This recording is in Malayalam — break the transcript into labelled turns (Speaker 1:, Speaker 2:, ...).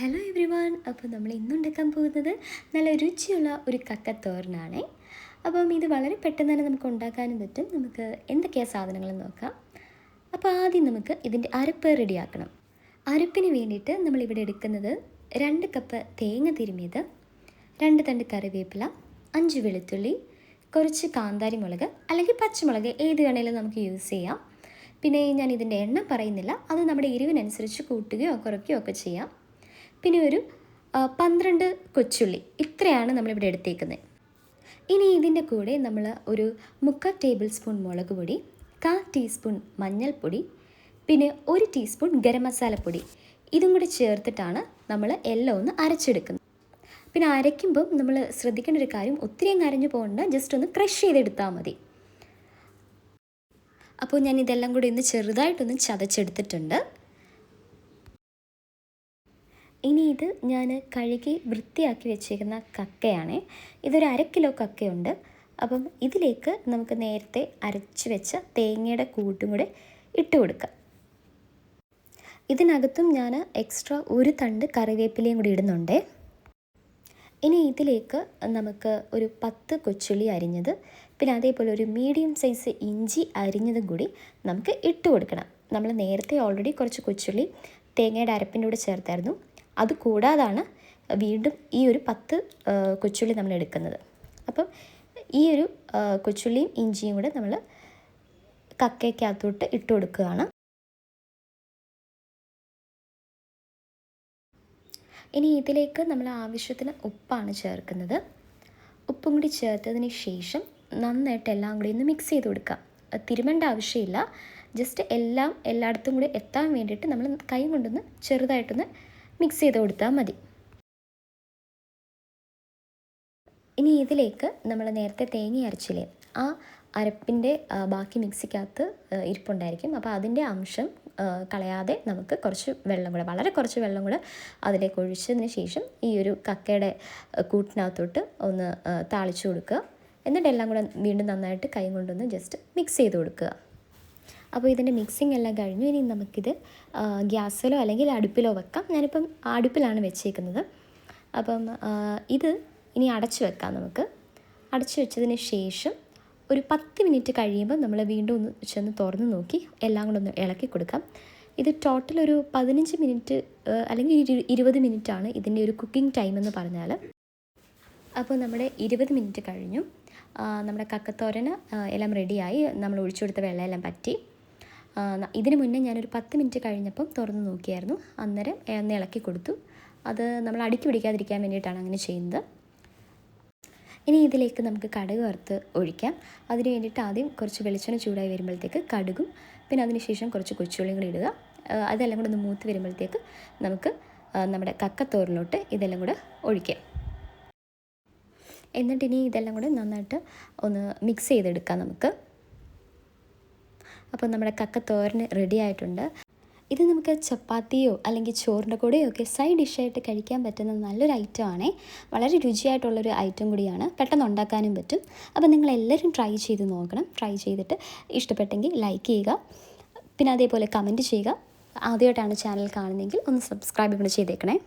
Speaker 1: Hello every one. അപ്പോൾ നമ്മൾ ഇന്നുണ്ടാക്കാൻ പോകുന്നത് നല്ല രുചിയുള്ള ഒരു കക്കത്തോരനാണ്. അപ്പം ഇത് വളരെ പെട്ടെന്ന് തന്നെ നമുക്ക് ഉണ്ടാക്കാനും പറ്റും. നമുക്ക് എന്തൊക്കെയാണ് സാധനങ്ങളെന്ന് നോക്കാം. അപ്പോൾ ആദ്യം നമുക്ക് ഇതിൻ്റെ അരപ്പ് റെഡിയാക്കണം. അരപ്പിന് വേണ്ടിയിട്ട് നമ്മളിവിടെ എടുക്കുന്നത് 2 കപ്പ് തേങ്ങ തിരുമിയത്, 2 തണ്ട് കറിവേപ്പില, 5 വെളുത്തുള്ളി, കുറച്ച് കാന്താരി മുളക് അല്ലെങ്കിൽ പച്ചമുളക് ഏത് വേണേലും നമുക്ക് യൂസ് ചെയ്യാം. പിന്നെ ഞാൻ ഇതിൻ്റെ എണ്ണം പറയുന്നില്ല, അത് നമ്മുടെ എരിവിനനുസരിച്ച് കൂട്ടുകയോ കുറയ്ക്കുകയോ ഒക്കെ ചെയ്യാം. പിന്നെ ഒരു 12 കൊച്ചുള്ളി, ഇത്രയാണ് നമ്മളിവിടെ എടുത്തേക്കുന്നത്. ഇനി ഇതിൻ്റെ കൂടെ നമ്മൾ ഒരു 3/4 ടേബിൾ സ്പൂൺ മുളക് പൊടി, 1/4 ടീസ്പൂൺ മഞ്ഞൾപ്പൊടി, പിന്നെ 1 ടീസ്പൂൺ ഗരം മസാലപ്പൊടി, ഇതും കൂടി ചേർത്തിട്ടാണ് നമ്മൾ എല്ലാം ഒന്ന് അരച്ചെടുക്കുന്നത്. പിന്നെ അരയ്ക്കുമ്പം നമ്മൾ ശ്രദ്ധിക്കേണ്ട ഒരു കാര്യം, ഒത്തിരി അങ്ങ് അരഞ്ഞു പോകണ്ട, ജസ്റ്റ് ഒന്ന് ക്രഷ് ചെയ്തെടുത്താൽ മതി. അപ്പോൾ ഞാൻ ഇതെല്ലാം കൂടി ഒന്ന് ചെറുതായിട്ടൊന്ന് ചതച്ചെടുത്തിട്ടുണ്ട്. ഇനി ഇത് ഞാൻ കഴുകി വൃത്തിയാക്കി വെച്ചേക്കുന്ന കക്കയാണ്. ഇതൊരു 1/2 കിലോ കക്കയുണ്ട്. അപ്പം ഇതിലേക്ക് നമുക്ക് നേരത്തെ അരച്ച് വെച്ച തേങ്ങയുടെ കൂട്ടും കൂടെ ഇട്ട് കൊടുക്കാം. ഇതിനകത്തും ഞാൻ എക്സ്ട്രാ 1 തണ്ട് കറിവേപ്പിലയും കൂടി ഇടുന്നുണ്ട്. ഇനി ഇതിലേക്ക് നമുക്ക് ഒരു 10 കൊച്ചുള്ളി അരിഞ്ഞത്, പിന്നെ അതേപോലെ ഒരു മീഡിയം സൈസ് ഇഞ്ചി അരിഞ്ഞതും കൂടി നമുക്ക് ഇട്ട് കൊടുക്കണം. നമ്മൾ നേരത്തെ ഓൾറെഡി കുറച്ച് കൊച്ചുള്ളി തേങ്ങയുടെ അരപ്പിൻ്റെ കൂടെ ചേർത്തായിരുന്നു. അതുകൂടാതാണ് വീണ്ടും ഈ ഒരു 10 കൊച്ചുള്ളി നമ്മൾ എടുക്കുന്നത്. അപ്പം ഈ ഒരു കൊച്ചുള്ളിയും ഇഞ്ചിയും കൂടെ നമ്മൾ കക്കയ്ക്കകത്തോട്ട് ഇട്ട് കൊടുക്കുകയാണ്. ഇനി ഇതിലേക്ക് നമ്മൾ ആവശ്യത്തിന് ഉപ്പാണ് ചേർക്കുന്നത്. ഉപ്പും കൂടി ചേർത്തതിന് ശേഷം നന്നായിട്ട് എല്ലാം കൂടി ഒന്ന് മിക്സ് ചെയ്ത് കൊടുക്കാം. തിരുമേണ്ട ആവശ്യമില്ല, ജസ്റ്റ് എല്ലായിടത്തും കൂടി എത്താൻ വേണ്ടിയിട്ട് നമ്മൾ കൈ കൊണ്ടൊന്ന് ചെറുതായിട്ടൊന്ന് മിക്സ് ചെയ്ത് കൊടുത്താൽ മതി. ഇനി ഇതിലേക്ക് നമ്മൾ നേരത്തെ തേങ്ങ അരച്ചില്ലേ, ആ അരപ്പിൻ്റെ ബാക്കി മിക്സിക്കകത്ത് ഇരിപ്പുണ്ടായിരിക്കും. അപ്പോൾ അതിൻ്റെ അംശം കളയാതെ നമുക്ക് കുറച്ച് വെള്ളം കൂടെ, വളരെ കുറച്ച് വെള്ളം കൂടെ അതിലേക്ക് ഒഴിച്ചതിന് ശേഷം ഈ ഒരു കക്കയുടെ കൂട്ടിനകത്തോട്ട് ഒന്ന് താളിച്ചു കൊടുക്കുക. എന്നിട്ട് എല്ലാം കൂടെ വീണ്ടും നന്നായിട്ട് കൈ കൊണ്ടൊന്ന് ജസ്റ്റ് മിക്സ് ചെയ്ത് കൊടുക്കുക. അപ്പോൾ ഇതിൻ്റെ മിക്സിംഗ് എല്ലാം കഴിഞ്ഞു. ഇനി നമുക്കിത് ഗ്യാസിലോ അല്ലെങ്കിൽ അടുപ്പിലോ വെക്കാം. ഞാനിപ്പം അടുപ്പിലാണ് വെച്ചേക്കുന്നത്. അപ്പം ഇത് ഇനി അടച്ചു വെക്കാം. നമുക്ക് അടച്ചു വെച്ചതിന് ശേഷം ഒരു 10 മിനിറ്റ് കഴിയുമ്പോൾ നമ്മൾ വീണ്ടും ഒന്ന് ചെന്ന് തുറന്ന് നോക്കി എല്ലാം കൂടെ ഒന്ന് ഇളക്കി കൊടുക്കാം. ഇത് ടോട്ടൽ ഒരു 15 മിനിറ്റ് അല്ലെങ്കിൽ 20 മിനിറ്റാണ് ഇതിൻ്റെ ഒരു കുക്കിംഗ് ടൈം എന്ന് പറഞ്ഞാൽ. അപ്പോൾ നമ്മുടെ 20 മിനിറ്റ് കഴിഞ്ഞു. നമ്മുടെ കക്കത്തോരന് എല്ലാം റെഡിയായി. നമ്മൾ ഒഴിച്ചു കൊടുത്ത വെള്ളം എല്ലാം പറ്റി. ഇതിന് മുന്നേ ഞാനൊരു 10 മിനിറ്റ് കഴിഞ്ഞപ്പം തുറന്ന് നോക്കിയായിരുന്നു. അന്നേരം ഒന്ന് ഇളക്കി കൊടുത്തു. അത് നമ്മൾ അടുക്കി പിടിക്കാതിരിക്കാൻ വേണ്ടിയിട്ടാണ് അങ്ങനെ ചെയ്യുന്നത്. ഇനി ഇതിലേക്ക് നമുക്ക് കടുക് വറുത്ത് ഒഴിക്കാം. അതിന് വേണ്ടിയിട്ട് ആദ്യം കുറച്ച് വെളിച്ചെണ്ണ ചൂടായി വരുമ്പോഴത്തേക്ക് കടുകും, പിന്നെ അതിനുശേഷം കുറച്ച് കൊച്ചുള്ളിയും കൂടി ഇടുക. അതെല്ലാം കൂടെ ഒന്ന് മൂത്ത് വരുമ്പോഴത്തേക്ക് നമുക്ക് നമ്മുടെ കക്കത്തോരനിലോട്ട് ഇതെല്ലാം കൂടെ ഒഴിക്കാം. എന്നിട്ടിനി ഇതെല്ലാം കൂടെ നന്നായിട്ട് ഒന്ന് മിക്സ് ചെയ്തെടുക്കാം നമുക്ക്. അപ്പോൾ നമ്മുടെ കക്കത്തോരൻ റെഡി ആയിട്ടുണ്ട്. ഇത് നമുക്ക് ചപ്പാത്തിയോ അല്ലെങ്കിൽ ചോറിൻ്റെ കൂടെയോ ഒക്കെ സൈഡ് ഡിഷായിട്ട് കഴിക്കാൻ പറ്റുന്ന നല്ലൊരു ഐറ്റമാണ്. വളരെ രുചിയായിട്ടുള്ളൊരു ഐറ്റം കൂടിയാണ്. പെട്ടെന്ന് ഉണ്ടാക്കാനും പറ്റും. അപ്പോൾ നിങ്ങളെല്ലാവരും ട്രൈ ചെയ്ത് നോക്കണം. ട്രൈ ചെയ്തിട്ട് ഇഷ്ടപ്പെട്ടെങ്കിൽ ലൈക്ക് ചെയ്യുക, പിന്നെ അതേപോലെ കമൻറ്റ് ചെയ്യുക. ആദ്യമായിട്ടാണ് ചാനൽ കാണുന്നതെങ്കിൽ ഒന്ന് സബ്സ്ക്രൈബ് കൂടെ ചെയ്തേക്കണേ.